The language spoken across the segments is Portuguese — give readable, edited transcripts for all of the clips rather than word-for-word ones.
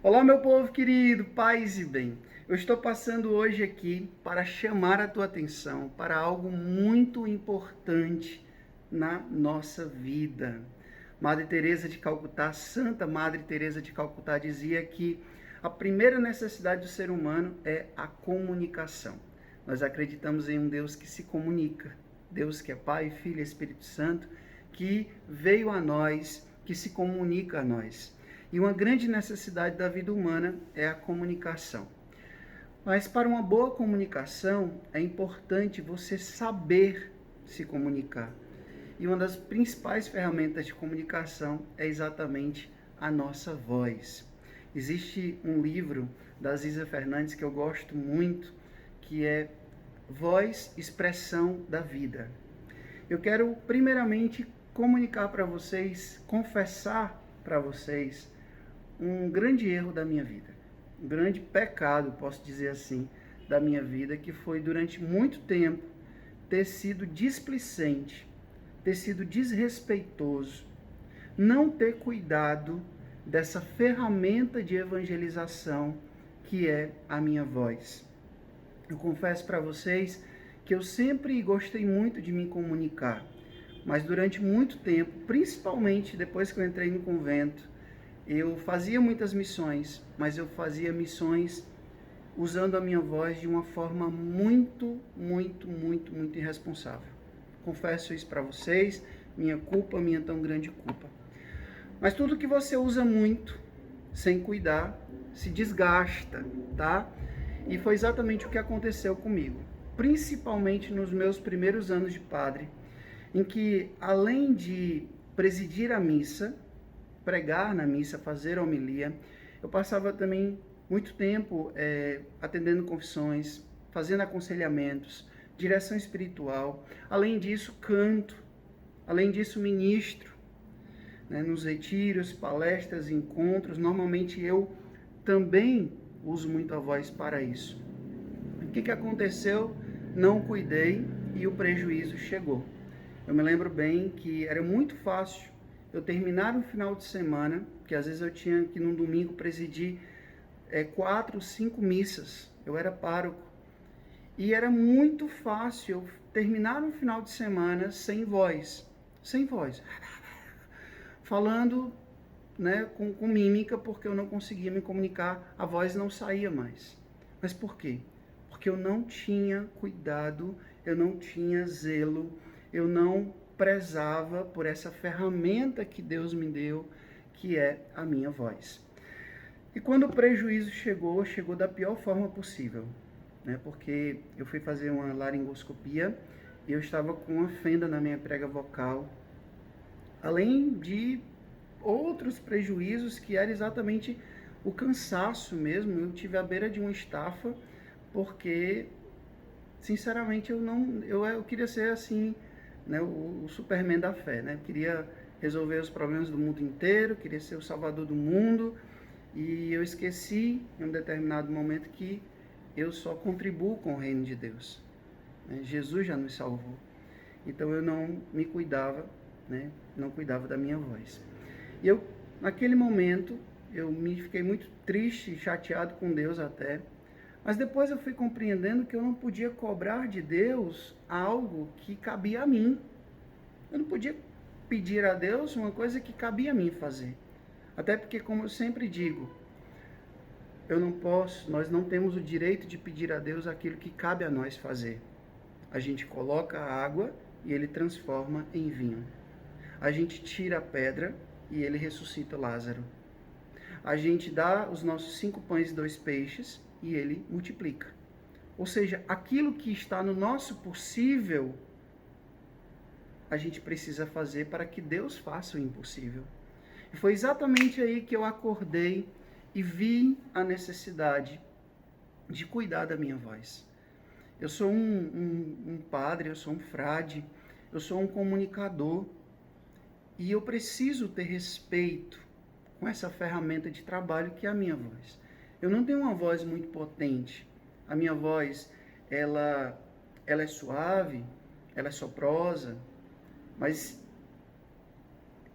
Olá, meu povo querido, paz e bem. Eu estou passando hoje aqui para chamar a tua atenção para algo muito importante na nossa vida. Madre Teresa de Calcutá, Santa Madre Teresa de Calcutá dizia que a primeira necessidade do ser humano é a comunicação. Nós acreditamos em um Deus que se comunica, Deus que é Pai, Filho e Espírito Santo, que veio a nós, que se comunica a nós. E uma grande necessidade da vida humana é a comunicação. Mas para uma boa comunicação é importante você saber se comunicar. E uma das principais ferramentas de comunicação é exatamente a nossa voz. Existe um livro da Ziza Fernandes que eu gosto muito, que é Voz, Expressão da Vida. Eu quero primeiramente comunicar para vocês, confessar para vocês um grande erro da minha vida, um grande pecado, posso dizer assim, da minha vida, que foi durante muito tempo ter sido displicente, ter sido desrespeitoso, não ter cuidado dessa ferramenta de evangelização que é a minha voz. Eu confesso para vocês que eu sempre gostei muito de me comunicar, mas durante muito tempo, principalmente depois que eu entrei no convento, eu fazia muitas missões, mas eu fazia missões usando a minha voz de uma forma muito irresponsável. Confesso isso para vocês, minha culpa, minha tão grande culpa. Mas tudo que você usa muito, sem cuidar, se desgasta, tá? E foi exatamente o que aconteceu comigo, principalmente nos meus primeiros anos de padre, em que além de presidir a missa, pregar na missa, fazer homilia, eu passava também muito tempo atendendo confissões, fazendo aconselhamentos, direção espiritual. Além disso, canto. Além disso, ministro, né, nos retiros, palestras, encontros. Normalmente eu também uso muito a voz para isso. O que aconteceu? Não cuidei e o prejuízo chegou. Eu me lembro bem que era muito fácil eu terminar um final de semana, que às vezes eu tinha que num domingo presidir 4, 5 missas. Eu era pároco. E era muito fácil eu terminar um final de semana sem voz. Sem voz. Falando, né, com mímica, porque eu não conseguia me comunicar, a voz não saía mais. Mas por quê? Porque eu não tinha cuidado, eu não tinha zelo, eu não prezava por essa ferramenta que Deus me deu, que é a minha voz. E quando o prejuízo chegou, chegou da pior forma possível, né? Porque eu fui fazer uma laringoscopia e eu estava com uma fenda na minha prega vocal, além de outros prejuízos que era exatamente o cansaço mesmo. Eu tive à beira de uma estafa porque, sinceramente, eu queria ser assim, né, o Superman da fé, né? Eu queria resolver os problemas do mundo inteiro, queria ser o salvador do mundo, e eu esqueci em um determinado momento que eu só contribuo com o reino de Deus, né? Jesus já nos salvou. Então eu não me cuidava, né? Não cuidava da minha voz. E eu, naquele momento, eu me fiquei muito triste, chateado com Deus até, mas depois eu fui compreendendo que eu não podia cobrar de Deus algo que cabia a mim. Eu não podia pedir a Deus uma coisa que cabia a mim fazer. Até porque, como eu sempre digo, eu não posso, nós não temos o direito de pedir a Deus aquilo que cabe a nós fazer. A gente coloca a água e ele transforma em vinho. A gente tira a pedra e ele ressuscita Lázaro. A gente dá os nossos 5 pães e 2 peixes e ele multiplica. Ou seja, aquilo que está no nosso possível, a gente precisa fazer para que Deus faça o impossível. E foi exatamente aí que eu acordei e vi a necessidade de cuidar da minha voz. Eu sou um padre, eu sou um frade, eu sou um comunicador e eu preciso ter respeito com essa ferramenta de trabalho que é a minha voz. Eu não tenho uma voz muito potente. A minha voz, ela é suave, ela é soprosa, mas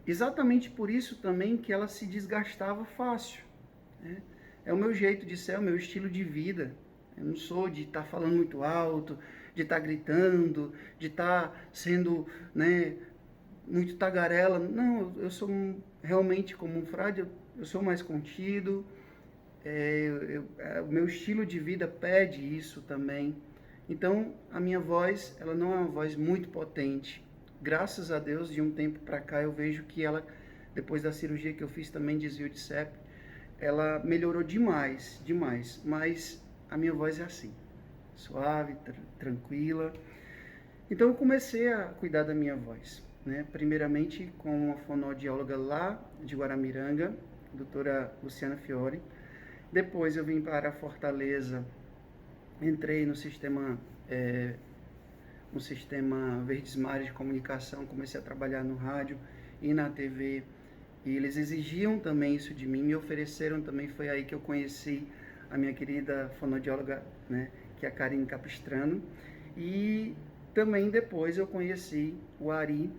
exatamente por isso também que ela se desgastava fácil. né? É o meu jeito de ser, é o meu estilo de vida. Eu não sou de estar falando muito alto, de estar gritando, de estar sendo, né, muito tagarela. Não, eu sou realmente como um frade, eu sou mais contido. O meu estilo de vida pede isso também. Então, a minha voz, ela não é uma voz muito potente. Graças a Deus, de um tempo para cá, eu vejo que ela, depois da cirurgia que eu fiz também, desvio de septo, ela melhorou demais, demais. Mas a minha voz é assim, suave, tranquila. Então, eu comecei a cuidar da minha voz, né? Primeiramente com uma fonoaudióloga lá de Guaramiranga, a doutora Luciana Fiore. Depois eu vim para Fortaleza, entrei no sistema Verdes Mares de comunicação, comecei a trabalhar no rádio e na TV. E eles exigiam também isso de mim, me ofereceram também, foi aí que eu conheci a minha querida fonoaudióloga, né, que é a Karine Capistrano. E também depois eu conheci o Ari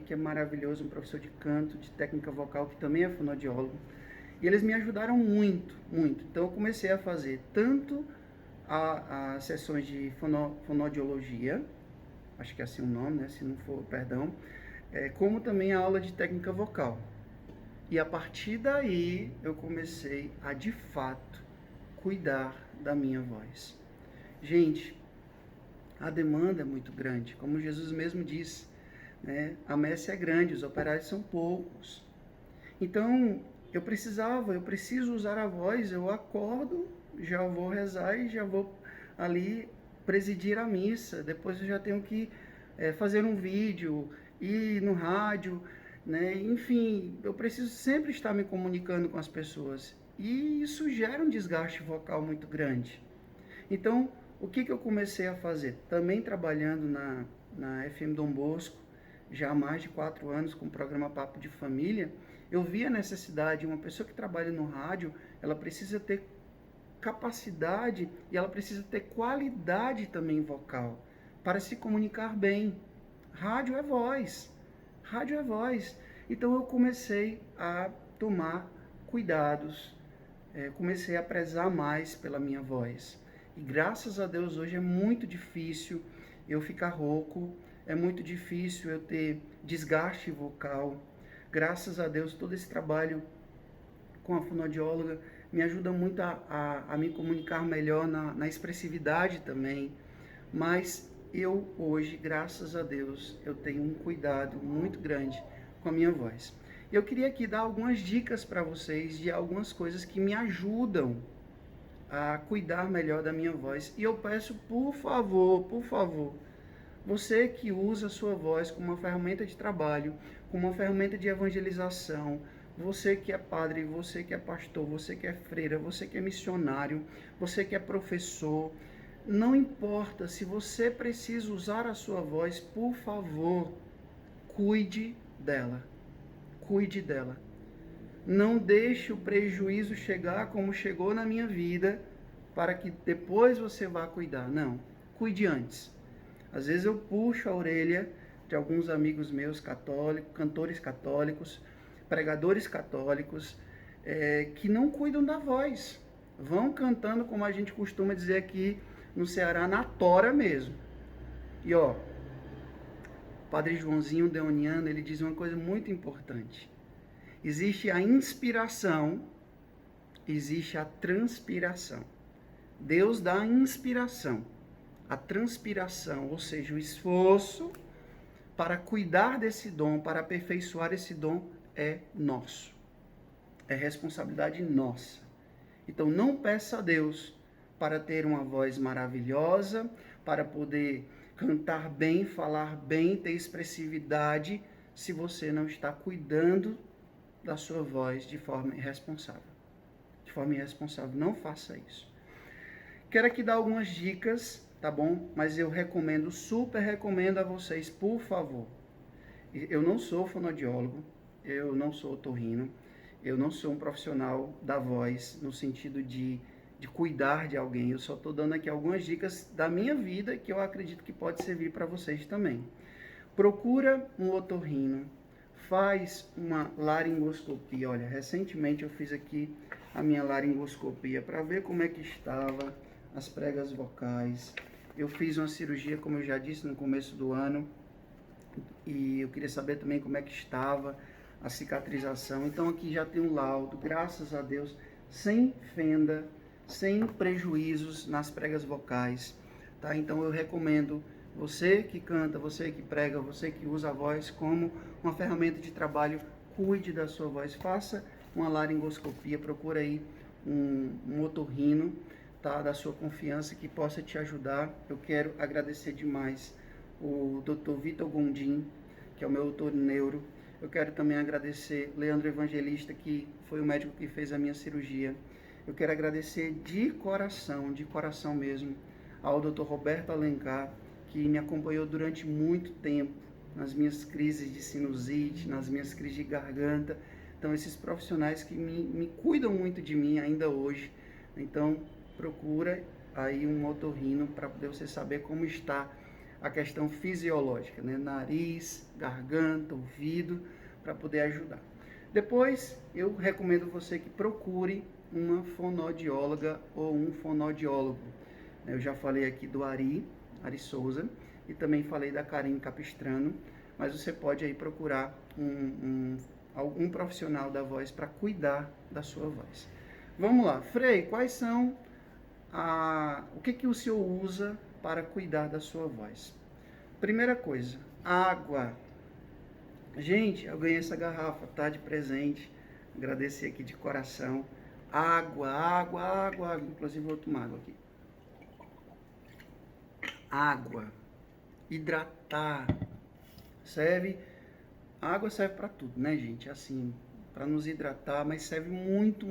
que é maravilhoso, um professor de canto, de técnica vocal, que também é fonoaudiólogo. E eles me ajudaram muito, muito. Então eu comecei a fazer tanto as sessões de fonoaudiologia, acho que é assim o nome, né? Se não for, perdão, como também a aula de técnica vocal. E a partir daí eu comecei a, de fato, cuidar da minha voz. Gente, a demanda é muito grande, como Jesus mesmo disse, né? A messe é grande, os operários são poucos. Então, eu preciso usar a voz, eu acordo, já vou rezar e já vou ali presidir a missa. Depois eu já tenho que fazer um vídeo, ir no rádio, né? Enfim, eu preciso sempre estar me comunicando com as pessoas. E isso gera um desgaste vocal muito grande. Então, o que eu comecei a fazer? Também trabalhando na FM Dom Bosco, já há mais de 4 anos com o programa Papo de Família, eu vi a necessidade, uma pessoa que trabalha no rádio, ela precisa ter capacidade e ela precisa ter qualidade também vocal para se comunicar bem. Rádio é voz, rádio é voz. Então eu comecei a tomar cuidados, comecei a prezar mais pela minha voz. E graças a Deus hoje é muito difícil eu ficar rouco, é muito difícil eu ter desgaste vocal. Graças a Deus, todo esse trabalho com a fonoaudióloga me ajuda muito a me comunicar melhor na expressividade também. Mas eu hoje, graças a Deus, eu tenho um cuidado muito grande com a minha voz. Eu queria aqui dar algumas dicas para vocês de algumas coisas que me ajudam a cuidar melhor da minha voz. E eu peço, por favor, você que usa a sua voz como uma ferramenta de trabalho, como uma ferramenta de evangelização, você que é padre, você que é pastor, você que é freira, você que é missionário, você que é professor, não importa, se você precisa usar a sua voz, por favor, cuide dela. Cuide dela. Não deixe o prejuízo chegar como chegou na minha vida, para que depois você vá cuidar. Não, cuide antes. Às vezes eu puxo a orelha de alguns amigos meus católicos, cantores católicos, pregadores católicos, que não cuidam da voz. Vão cantando, como a gente costuma dizer aqui no Ceará, na tora mesmo. E ó, Padre Joãozinho Deoniano, ele diz uma coisa muito importante. Existe a inspiração, existe a transpiração. Deus dá a inspiração. A transpiração, ou seja, o esforço para cuidar desse dom, para aperfeiçoar esse dom, é nosso. É responsabilidade nossa. Então não peça a Deus para ter uma voz maravilhosa, para poder cantar bem, falar bem, ter expressividade, se você não está cuidando da sua voz de forma irresponsável. De forma irresponsável, não faça isso. Quero aqui dar algumas dicas, tá bom? Mas eu recomendo, super recomendo a vocês, por favor. Eu não sou fonoaudiólogo, eu não sou otorrino, eu não sou um profissional da voz no sentido de cuidar de alguém. Eu só estou dando aqui algumas dicas da minha vida que eu acredito que pode servir para vocês também. Procura um otorrino, faz uma laringoscopia. Olha, recentemente eu fiz aqui a minha laringoscopia para ver como é que estava as pregas vocais. Eu fiz uma cirurgia, como eu já disse, no começo do ano, e eu queria saber também como é que estava a cicatrização. Então aqui já tem um laudo, graças a Deus, sem fenda, sem prejuízos nas pregas vocais, tá? Então eu recomendo você que canta, você que prega, você que usa a voz como uma ferramenta de trabalho, cuide da sua voz, faça uma laringoscopia, procura aí um otorrino, tá, da sua confiança que possa te ajudar. Eu quero agradecer demais o Dr. Vitor Gondim, que é o meu otorrineuro. Eu quero também agradecer Leandro Evangelista, que foi o médico que fez a minha cirurgia. Eu quero agradecer de coração mesmo, ao Dr. Roberto Alencar, que me acompanhou durante muito tempo nas minhas crises de sinusite, nas minhas crises de garganta. Então, esses profissionais que me cuidam muito de mim ainda hoje. Então, procura aí um otorrino para poder você saber como está a questão fisiológica, né? Nariz, garganta, ouvido, para poder ajudar. Depois, eu recomendo você que procure uma fonoaudióloga ou um fonoaudiólogo. Eu já falei aqui do Ari Souza, e também falei da Karine Capistrano, mas você pode aí procurar algum profissional da voz para cuidar da sua voz. Vamos lá, Frei, quais são o que o senhor usa para cuidar da sua voz? Primeira coisa, água. Gente, eu ganhei essa garrafa, tá, de presente, agradecer aqui de coração. Água, inclusive vou tomar água aqui. Água, hidratar, a água serve para tudo, né, gente? Assim, para nos hidratar, mas serve muito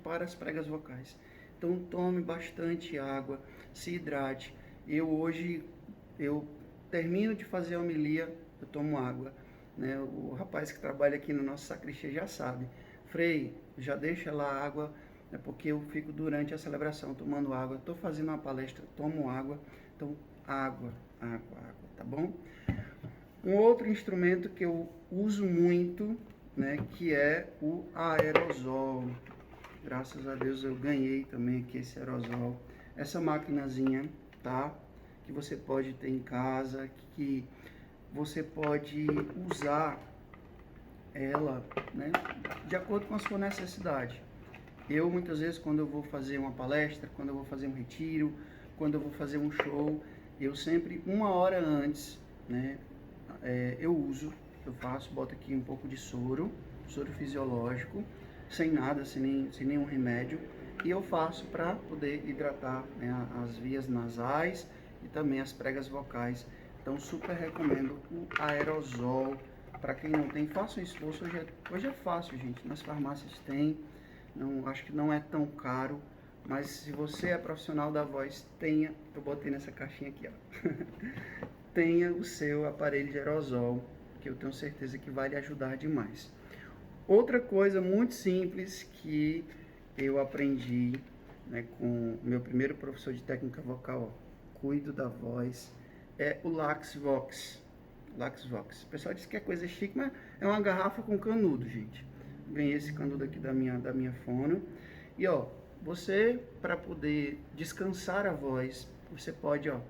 para as pregas vocais. Então tome bastante água, se hidrate. Hoje eu termino de fazer a homilia, eu tomo água, né? O rapaz que trabalha aqui no nosso sacristia já sabe. Frei, já deixa lá a água, né? Porque eu fico durante a celebração tomando água. Estou fazendo uma palestra, tomo água. Então, água, tá bom? Um outro instrumento que eu uso muito, né, que é o aerosol. Graças a Deus eu ganhei também aqui esse aerosol. Essa maquinazinha, tá? Que você pode ter em casa, que você pode usar ela, né, de acordo com a sua necessidade. Eu, muitas vezes, quando eu vou fazer uma palestra, quando eu vou fazer um retiro, quando eu vou fazer um show, eu sempre, 1 hora antes, né, eu faço, boto aqui um pouco de soro fisiológico, sem nada, sem nenhum remédio, e eu faço para poder hidratar, né, as vias nasais e também as pregas vocais. Então, super recomendo o aerosol. Para quem não tem, faça um esforço. Hoje é fácil, gente. Nas farmácias tem. Não, acho que não é tão caro. Mas se você é profissional da voz, tenha, eu botei nessa caixinha aqui, ó. Tenha o seu aparelho de aerosol, que eu tenho certeza que vai lhe ajudar demais. Outra coisa muito simples que eu aprendi, né, com o meu primeiro professor de técnica vocal, ó, cuido da voz, é o LaxVox. O pessoal diz que é coisa chique, mas é uma garrafa com canudo, gente. Ganhei esse canudo aqui da minha fono. E ó, você, para poder descansar a voz, você pode, ó.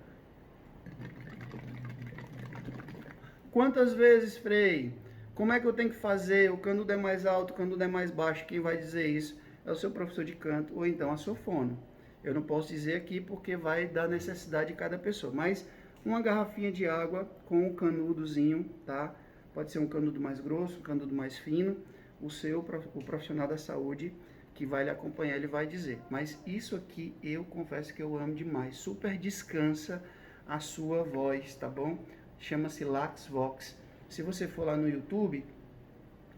Quantas vezes, Frei? Como é que eu tenho que fazer? O canudo é mais alto, o canudo é mais baixo. Quem vai dizer isso é o seu professor de canto ou então a sua fono. Eu não posso dizer aqui porque vai da necessidade de cada pessoa. Mas uma garrafinha de água com um canudozinho, tá? Pode ser um canudo mais grosso, um canudo mais fino. O profissional da saúde que vai lhe acompanhar, ele vai dizer. Mas isso aqui eu confesso que eu amo demais. Super descansa a sua voz, tá bom? Chama-se LaxVox. Se você for lá no YouTube,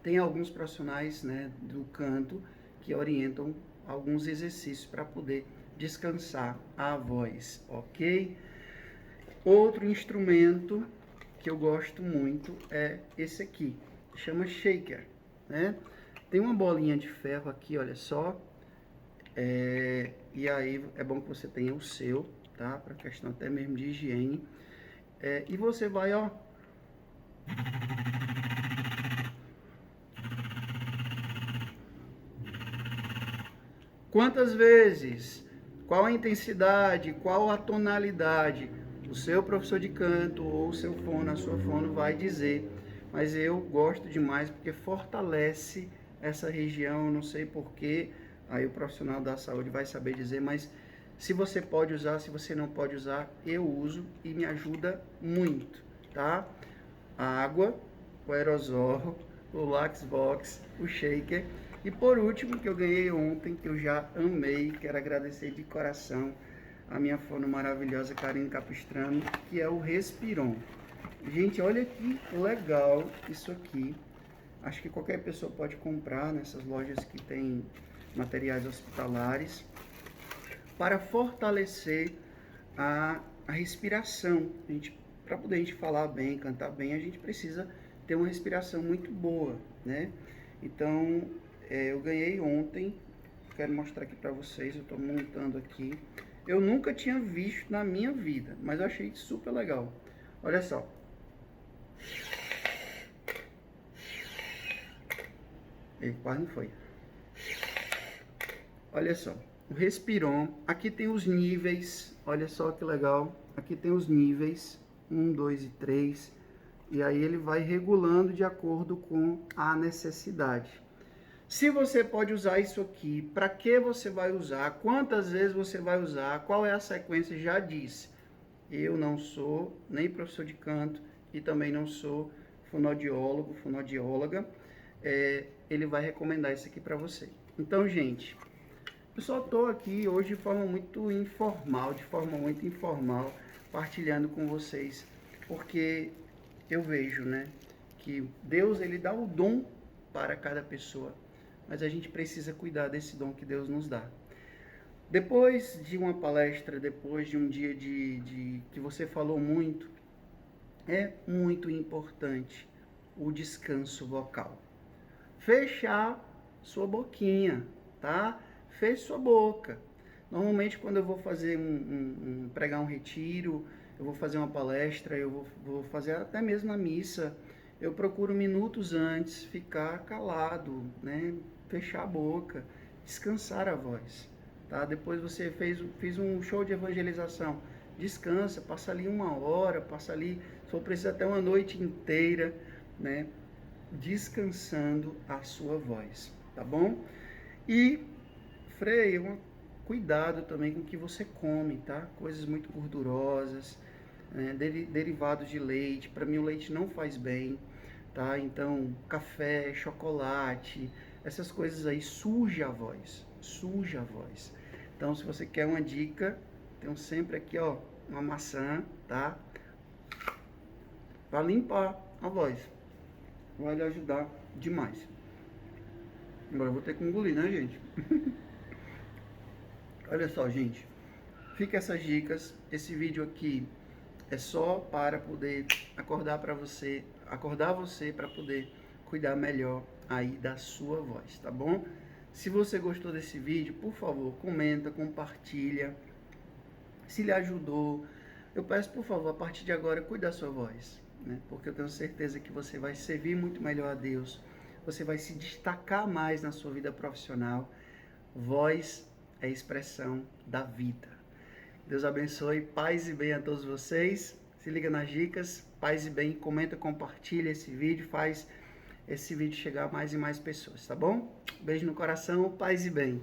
tem alguns profissionais, né, do canto que orientam alguns exercícios para poder descansar a voz, ok? Outro instrumento que eu gosto muito é esse aqui, chama shaker, né? Tem uma bolinha de ferro aqui, olha só, e aí é bom que você tenha o seu, tá? Para questão até mesmo de higiene. E você vai, ó, Quantas vezes? Qual a intensidade? Qual a tonalidade? O seu professor de canto ou o seu fono, a sua fono vai dizer. Mas eu gosto demais porque fortalece essa região, não sei porquê, aí o profissional da saúde vai saber dizer, mas se você pode usar, se você não pode usar, eu uso e me ajuda muito, tá? A água, o aerosol, o Laxbox, o shaker e por último, que eu ganhei ontem, que eu já amei, quero agradecer de coração a minha fono maravilhosa Karine Capistrano, que é o Respiron. Gente, olha que legal isso aqui. Acho que qualquer pessoa pode comprar nessas lojas que tem materiais hospitalares para fortalecer a respiração. Para poder a gente falar bem, cantar bem, a gente precisa ter uma respiração muito boa, né? Então, eu ganhei ontem, quero mostrar aqui para vocês, eu estou montando aqui. Eu nunca tinha visto na minha vida, mas eu achei super legal. Olha só. Ele quase não foi. Olha só, o Respiron, aqui tem os níveis, olha só que legal. Aqui tem os níveis, 1, 2 e 3, e aí ele vai regulando de acordo com a necessidade. Se você pode usar isso aqui, para que você vai usar, quantas vezes você vai usar, qual é a sequência, já disse. Eu não sou nem professor de canto e também não sou fonoaudiólogo, fonoaudióloga. Ele vai recomendar isso aqui para você. Então, gente, eu só estou aqui hoje de forma muito informal, partilhando com vocês, porque eu vejo, né, que Deus ele dá o dom para cada pessoa, mas a gente precisa cuidar desse dom que Deus nos dá. Depois de uma palestra, depois de um dia que você falou muito, é muito importante o descanso vocal. Fechar sua boquinha, tá? Feche sua boca. Normalmente quando eu vou fazer pregar um retiro, eu vou fazer uma palestra, eu vou fazer até mesmo na missa, eu procuro minutos antes ficar calado, né? Fechar a boca, descansar a voz, tá? Depois você fez um show de evangelização, descansa, passa ali 1 hora, passa ali, se for preciso até uma noite inteira, né? Descansando a sua voz, tá bom? E Frei, cuidado também com o que você come, tá? Coisas muito gordurosas, né? Derivados de leite. Para mim o leite não faz bem, tá? Então, café, chocolate, essas coisas aí suja a voz, suja a voz. Então, se você quer uma dica, tem sempre aqui, ó, uma maçã, tá? Para limpar a voz. Vai lhe ajudar demais. Agora eu vou ter que engolir, né, gente? Olha só, gente, fica essas dicas. Esse vídeo aqui é só para poder acordar você para poder cuidar melhor aí da sua voz, tá bom? Se você gostou desse vídeo, por favor, comenta, compartilha. Se lhe ajudou, eu peço, por favor, a partir de agora, cuide da sua voz, né? Porque eu tenho certeza que você vai servir muito melhor a Deus, você vai se destacar mais na sua vida profissional. Voz é a expressão da vida. Deus abençoe, paz e bem a todos vocês. Se liga nas dicas, paz e bem, comenta, compartilha esse vídeo, faz esse vídeo chegar a mais e mais pessoas, tá bom? Beijo no coração, paz e bem.